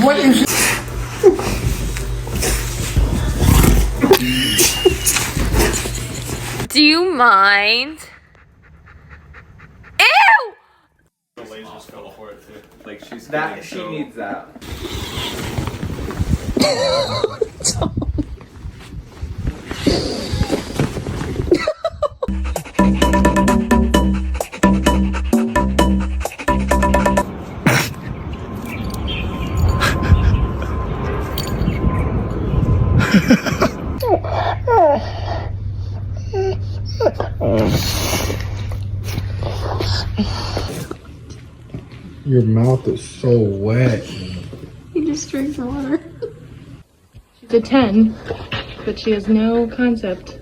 What is it? Do you mind? Ew! The lasers go for it too. Like she's That she needs that. Your mouth is so wet. He just drinks water. She's a 10, but she has no concept